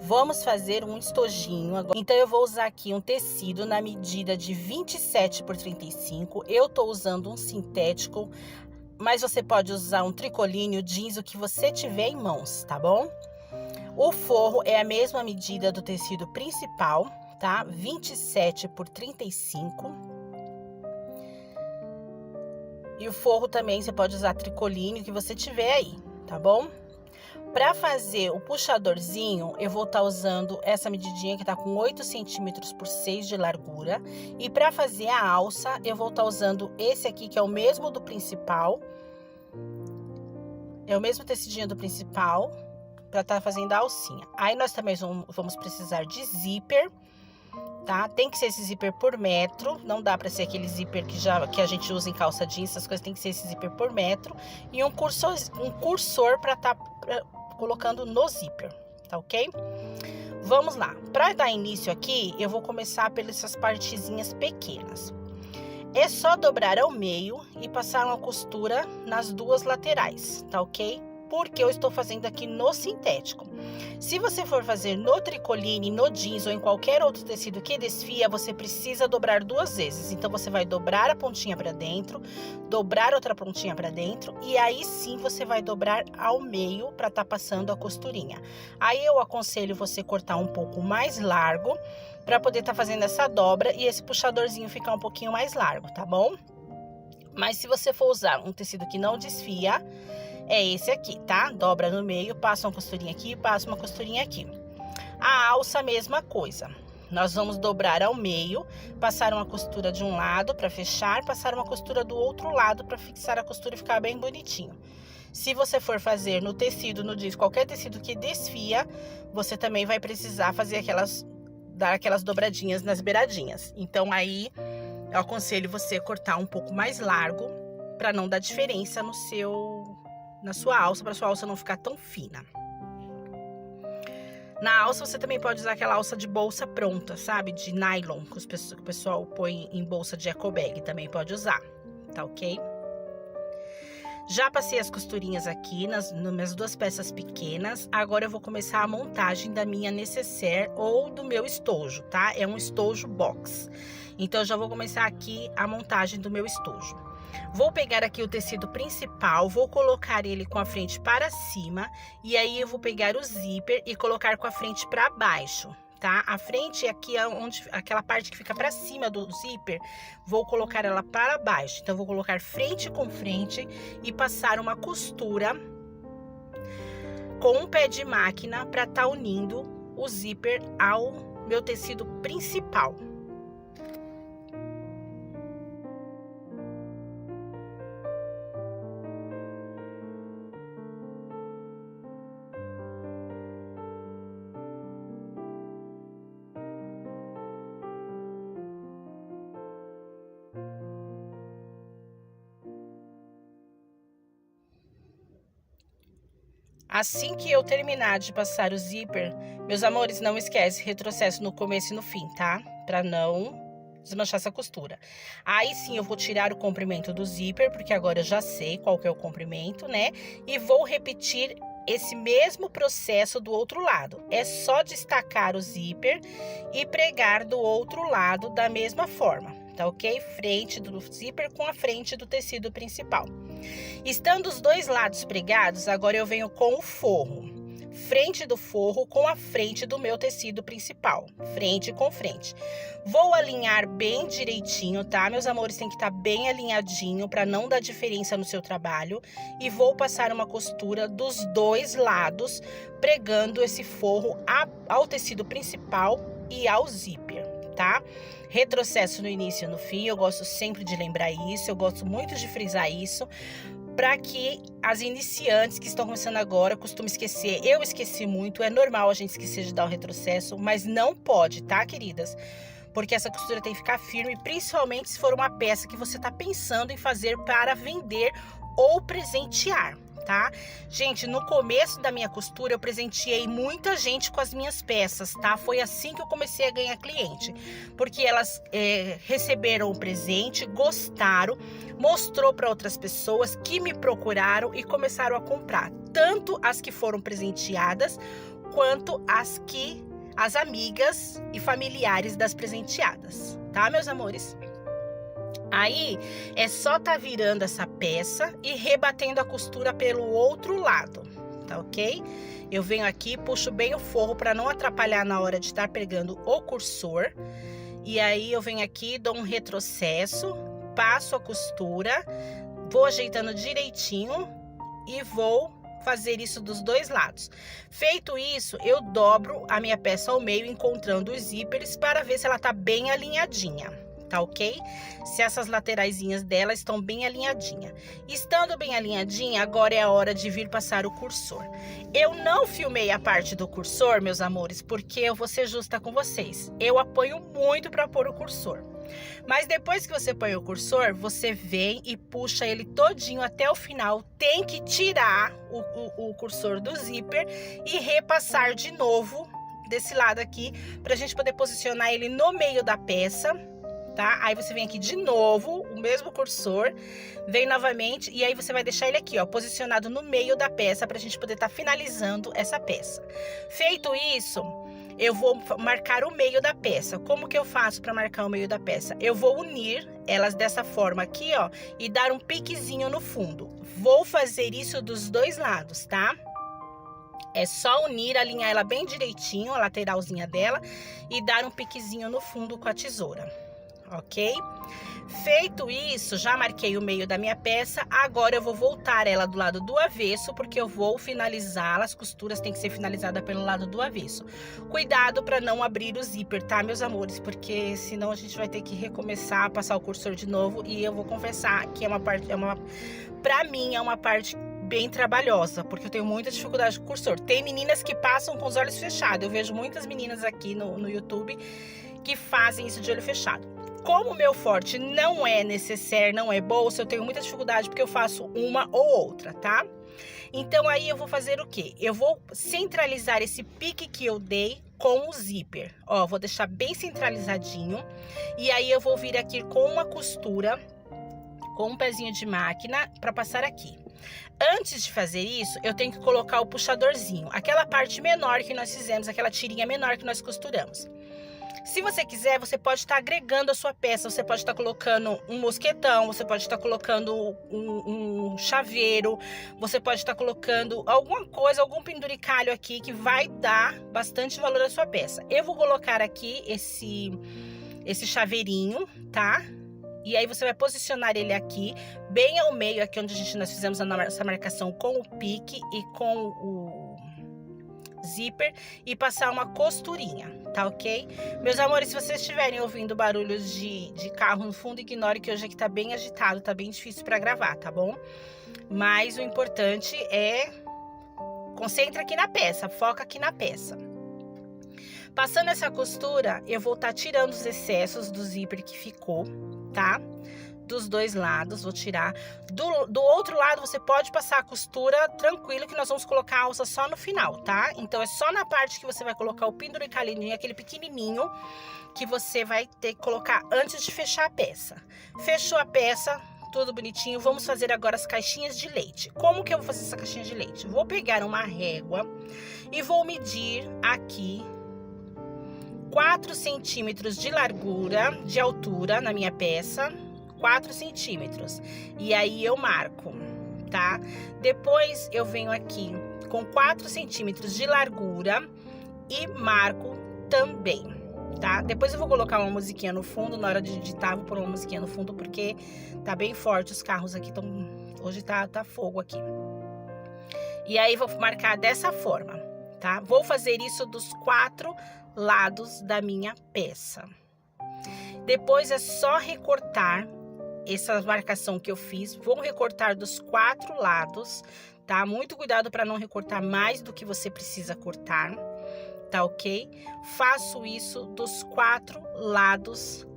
Vamos fazer um estojinho agora. Então eu vou usar aqui um tecido na medida de 27 por 35. Eu tô usando um sintético, mas você pode usar um tricoline, jeans, o que você tiver em mãos, tá bom? O forro é a mesma medida do tecido principal, tá? 27 por 35. E o forro também você pode usar tricoline, o que você tiver aí, tá bom? Para fazer o puxadorzinho, eu vou estar usando essa medidinha que tá com 8 centímetros por 6 de largura. E para fazer a alça, eu vou estar usando esse aqui, que é o mesmo do principal. É o mesmo tecidinho do principal, para estar fazendo a alcinha. Aí nós também vamos precisar de zíper, tá? Tem que ser esse zíper por metro, não dá para ser aquele zíper que a gente usa em calça jeans, essas coisas, tem que ser esse zíper por metro. E um cursor para estar colocando no zíper, tá ok? Vamos lá. Para dar início aqui, eu vou começar pelas partezinhas pequenas. É só dobrar ao meio e passar uma costura nas duas laterais, tá ok? Porque eu estou fazendo aqui no sintético. Se você for fazer no tricoline, no jeans ou em qualquer outro tecido que desfia, você precisa dobrar 2 vezes. Então você vai dobrar a pontinha para dentro, dobrar outra pontinha para dentro e aí sim você vai dobrar ao meio para estar passando a costurinha. Aí eu aconselho você cortar um pouco mais largo para poder estar fazendo essa dobra e esse puxadorzinho ficar um pouquinho mais largo, tá bom? Mas se você for usar um tecido que não desfia, é esse aqui, tá? Dobra no meio, passa uma costurinha aqui, passa uma costurinha aqui. A alça, mesma coisa. Nós vamos dobrar ao meio, passar uma costura de um lado para fechar, passar uma costura do outro lado para fixar a costura e ficar bem bonitinho. Se você for fazer no tecido, no jeans, qualquer tecido que desfia, você também vai precisar fazer dar aquelas dobradinhas nas beiradinhas. Então aí eu aconselho você cortar um pouco mais largo para não dar diferença na sua alça, para sua alça não ficar tão fina. Na alça você também pode usar aquela alça de bolsa pronta, sabe? De nylon, que o pessoal põe em bolsa de eco bag, também pode usar, tá ok? Já passei as costurinhas aqui nas minhas 2 peças pequenas. Agora eu vou começar a montagem da minha nécessaire ou do meu estojo, tá? É um estojo box. Então eu já vou começar aqui a montagem do meu estojo. Vou pegar aqui o tecido principal, vou colocar ele com a frente para cima e aí eu vou pegar o zíper e colocar com a frente para baixo, tá? A frente aqui é aquela parte que fica para cima do zíper, vou colocar ela para baixo. Então vou colocar frente com frente e passar uma costura com um pé de máquina para estar unindo o zíper ao meu tecido principal. Assim que eu terminar de passar o zíper, meus amores, não esquece, retrocesso no começo e no fim, tá? Pra não desmanchar essa costura. Aí sim eu vou tirar o comprimento do zíper, porque agora eu já sei qual que é o comprimento, né? E vou repetir esse mesmo processo do outro lado. É só destacar o zíper e pregar do outro lado da mesma forma, tá ok? Frente do zíper com a frente do tecido principal. Estando os 2 lados pregados, agora eu venho com o forro. Frente do forro com a frente do meu tecido principal. Frente com frente. Vou alinhar bem direitinho, tá? Meus amores, tem que estar bem alinhadinho para não dar diferença no seu trabalho. E vou passar uma costura dos 2 lados, pregando esse forro ao tecido principal e ao zíper, tá? Retrocesso no início e no fim, eu gosto sempre de lembrar isso, eu gosto muito de frisar isso, para que as iniciantes que estão começando agora costumem esquecer. Eu esqueci muito, é normal a gente esquecer de dar o retrocesso, mas não pode, tá, queridas? Porque essa costura tem que ficar firme, principalmente se for uma peça que você tá pensando em fazer para vender ou presentear, tá? Gente, no começo da minha costura eu presenteei muita gente com as minhas peças, tá? Foi assim que eu comecei a ganhar cliente, porque elas receberam o presente, gostaram, mostrou para outras pessoas que me procuraram e começaram a comprar, tanto as que foram presenteadas quanto as amigas e familiares das presenteadas, tá, meus amores? Aí é só tá virando essa peça e rebatendo a costura pelo outro lado, tá ok? Eu venho aqui, puxo bem o forro para não atrapalhar na hora de estar pegando o cursor. E aí eu venho aqui, dou um retrocesso, passo a costura, vou ajeitando direitinho e vou fazer isso dos dois lados. Feito isso, eu dobro a minha peça ao meio, encontrando os zíperes para ver se ela tá bem alinhadinha, tá ok? Se essas lateraisinhas dela estão bem alinhadinha. Estando bem alinhadinha, agora é a hora de vir passar o cursor. Eu não filmei a parte do cursor, meus amores, porque eu vou ser justa com vocês. Eu apanho muito para pôr o cursor. Mas depois que você põe o cursor, você vem e puxa ele todinho até o final. Tem que tirar o cursor do zíper e repassar de novo desse lado aqui, pra gente poder posicionar ele no meio da peça, tá? Aí você vem aqui de novo, o mesmo cursor, vem novamente e aí você vai deixar ele aqui, ó, posicionado no meio da peça pra gente poder estar finalizando essa peça. Feito isso, eu vou marcar o meio da peça. Como que eu faço para marcar o meio da peça? Eu vou unir elas dessa forma aqui, ó, e dar um piquezinho no fundo. Vou fazer isso dos dois lados, tá? É só unir, alinhar ela bem direitinho, a lateralzinha dela, e dar um piquezinho no fundo com a tesoura, ok? Feito isso, já marquei o meio da minha peça, agora eu vou voltar ela do lado do avesso, porque eu vou finalizá-la, as costuras têm que ser finalizadas pelo lado do avesso. Cuidado para não abrir o zíper, tá, meus amores? Porque senão a gente vai ter que recomeçar a passar o cursor de novo, e eu vou confessar que pra mim é uma parte bem trabalhosa, porque eu tenho muita dificuldade com o cursor. Tem meninas que passam com os olhos fechados, eu vejo muitas meninas aqui no YouTube que fazem isso de olho fechado. Como o meu forte não é necessaire, não é bolsa, eu tenho muita dificuldade porque eu faço uma ou outra, tá? Então aí eu vou fazer o quê? Eu vou centralizar esse pique que eu dei com o zíper. Ó, vou deixar bem centralizadinho. E aí eu vou vir aqui com uma costura, com um pezinho de máquina para passar aqui. Antes de fazer isso, eu tenho que colocar o puxadorzinho, aquela parte menor que nós fizemos, aquela tirinha menor que nós costuramos. Se você quiser, você pode estar agregando a sua peça, você pode estar colocando um mosquetão, você pode estar colocando um chaveiro, você pode estar colocando alguma coisa, algum penduricalho aqui que vai dar bastante valor à sua peça. Eu vou colocar aqui esse chaveirinho, tá? E aí você vai posicionar ele aqui, bem ao meio, aqui onde nós fizemos essa marcação com o pique e com o zíper, e passar uma costurinha, tá ok? Meus amores, se vocês estiverem ouvindo barulhos de carro no fundo, ignore que hoje aqui tá bem agitado, tá bem difícil para gravar, tá bom? Mas o importante é concentra aqui na peça, foca aqui na peça. Passando essa costura, eu vou estar tirando os excessos do zíper que ficou, tá? Dos dois lados, vou tirar. Do outro lado, você pode passar a costura tranquilo, que nós vamos colocar a alça só no final, tá? Então, é só na parte que você vai colocar o penduricalhinho, aquele pequenininho, que você vai ter que colocar antes de fechar a peça. Fechou a peça, tudo bonitinho. Vamos fazer agora as caixinhas de leite. Como que eu vou fazer essa caixinha de leite? Vou pegar uma régua e vou medir aqui 4 centímetros de largura, de altura na minha peça, 4 centímetros. E aí eu marco, tá? Depois eu venho aqui com 4 centímetros de largura e marco também, tá? Depois eu vou colocar uma musiquinha no fundo, na hora de digitar, vou pôr uma musiquinha no fundo, porque tá bem forte, os carros aqui estão... Hoje tá fogo aqui. E aí vou marcar dessa forma, tá? Vou fazer isso dos 4 lados da minha peça. Depois é só recortar essa marcação que eu fiz. Vou recortar dos 4 lados, tá? Muito cuidado para não recortar mais do que você precisa cortar, tá ok? Faço isso dos 4 lados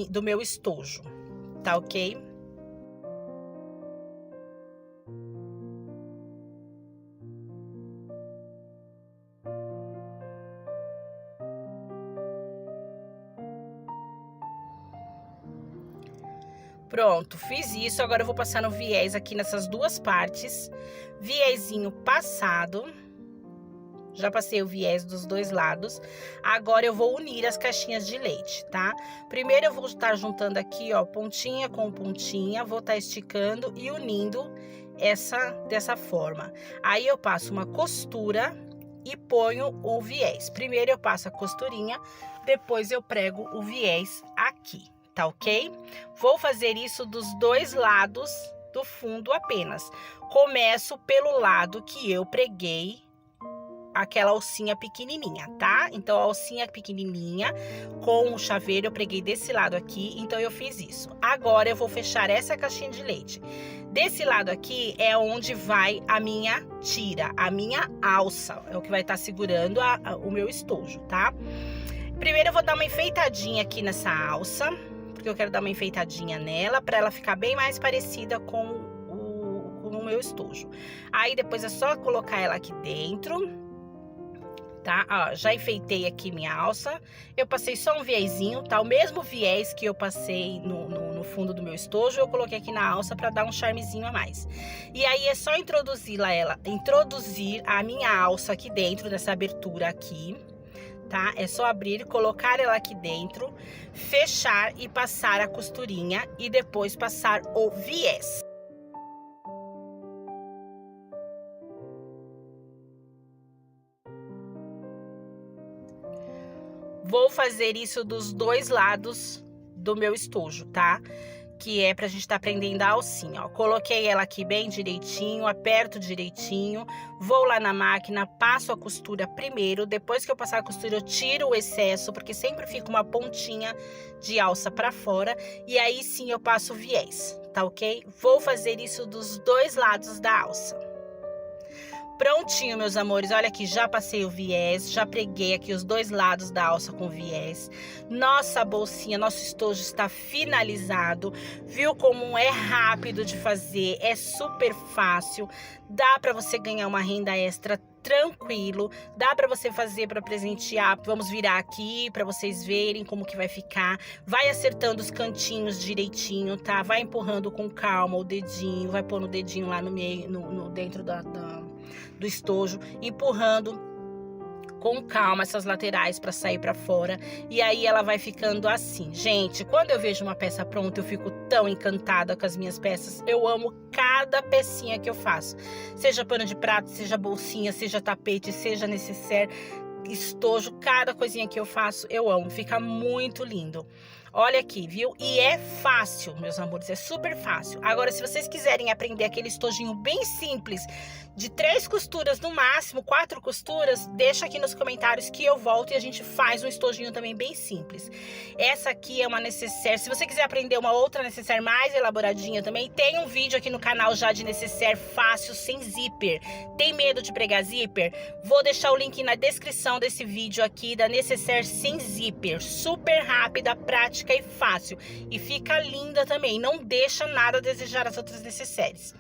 do meu estojo, tá ok? Pronto, fiz isso, agora eu vou passar no viés aqui nessas duas partes, viésinho passado, Já passei o viés dos dois lados. Agora eu vou unir as caixinhas de leite, tá? Primeiro eu vou estar juntando aqui, ó, pontinha com pontinha. Vou estar esticando e unindo dessa forma. Aí eu passo uma costura e ponho o viés. Primeiro eu passo a costurinha, depois eu prego o viés aqui, tá ok? Vou fazer isso dos dois lados do fundo apenas. Começo pelo lado que eu preguei aquela alcinha pequenininha, tá? Então, a alcinha pequenininha com o chaveiro eu preguei desse lado aqui, então eu fiz isso. Agora, eu vou fechar essa caixinha de leite. Desse lado aqui é onde vai a minha tira, a minha alça, é o que vai estar segurando o meu estojo, tá? Primeiro, eu vou dar uma enfeitadinha aqui nessa alça, porque eu quero dar uma enfeitadinha nela, para ela ficar bem mais parecida com o meu estojo. Aí, depois é só colocar ela aqui dentro. Tá? Ó, já enfeitei aqui minha alça, eu passei só um viezinho, tá? O mesmo viés que eu passei no fundo do meu estojo, eu coloquei aqui na alça para dar um charmezinho a mais. E aí é só introduzir a minha alça aqui dentro, nessa abertura aqui, tá? É só abrir, colocar ela aqui dentro, fechar e passar a costurinha e depois passar o viés. Vou fazer isso dos dois lados do meu estojo, tá? Que é pra gente tá prendendo a alcinha, ó. Coloquei ela aqui bem direitinho, aperto direitinho, vou lá na máquina, passo a costura primeiro, depois que eu passar a costura eu tiro o excesso, porque sempre fica uma pontinha de alça pra fora, e aí sim eu passo o viés, tá ok? Vou fazer isso dos dois lados da alça. Prontinho, meus amores, olha aqui, já passei o viés, já preguei aqui os dois lados da alça com viés. Nossa bolsinha, nosso estojo está finalizado. Viu como é rápido de fazer, é super fácil. Dá para você ganhar uma renda extra tranquilo, dá para você fazer para presentear. Vamos virar aqui para vocês verem como que vai ficar. Vai acertando os cantinhos direitinho, tá? Vai empurrando com calma o dedinho, vai pôr o dedinho lá no meio, dentro do estojo, empurrando com calma essas laterais para sair para fora, e aí ela vai ficando assim. Gente, quando eu vejo uma peça pronta, eu fico tão encantada com as minhas peças. Eu amo cada pecinha que eu faço, seja pano de prato, seja bolsinha, seja tapete, seja necessaire, estojo, cada coisinha que eu faço, eu amo, fica muito lindo. Olha aqui, viu? E é fácil, meus amores, é super fácil. Agora, se vocês quiserem aprender aquele estojinho bem simples, de 3 costuras no máximo, 4 costuras, deixa aqui nos comentários que eu volto e a gente faz um estojinho também bem simples. Essa aqui é uma necessaire. Se você quiser aprender uma outra necessaire mais elaboradinha também, tem um vídeo aqui no canal já de necessaire fácil, sem zíper. Tem medo de pregar zíper? Vou deixar o link na descrição desse vídeo aqui da necessaire sem zíper. Super rápida, prática e fácil, e fica linda também, não deixa nada a desejar as outras necessaires.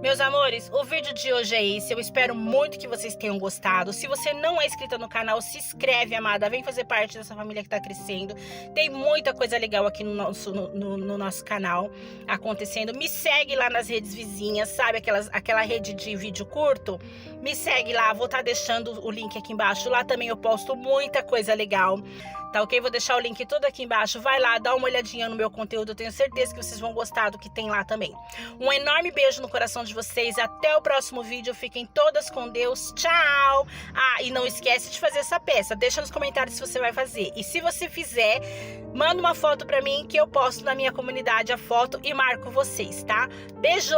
Meus amores, o vídeo de hoje é esse, eu espero muito que vocês tenham gostado. Se você não é inscrita no canal, se inscreve, amada, vem fazer parte dessa família que tá crescendo. Tem muita coisa legal aqui no nosso canal acontecendo. Me segue lá nas redes vizinhas, sabe, aquela rede de vídeo curto? Me segue lá, vou estar deixando o link aqui embaixo. Lá também eu posto muita coisa legal, tá ok? Vou deixar o link todo aqui embaixo. Vai lá, dá uma olhadinha no meu conteúdo. Eu tenho certeza que vocês vão gostar do que tem lá também. Um enorme beijo no coração de vocês. Até o próximo vídeo. Fiquem todas com Deus. Tchau! Ah, e não esquece de fazer essa peça. Deixa nos comentários se você vai fazer. E se você fizer, manda uma foto pra mim que eu posto na minha comunidade a foto e marco vocês, tá? Beijo!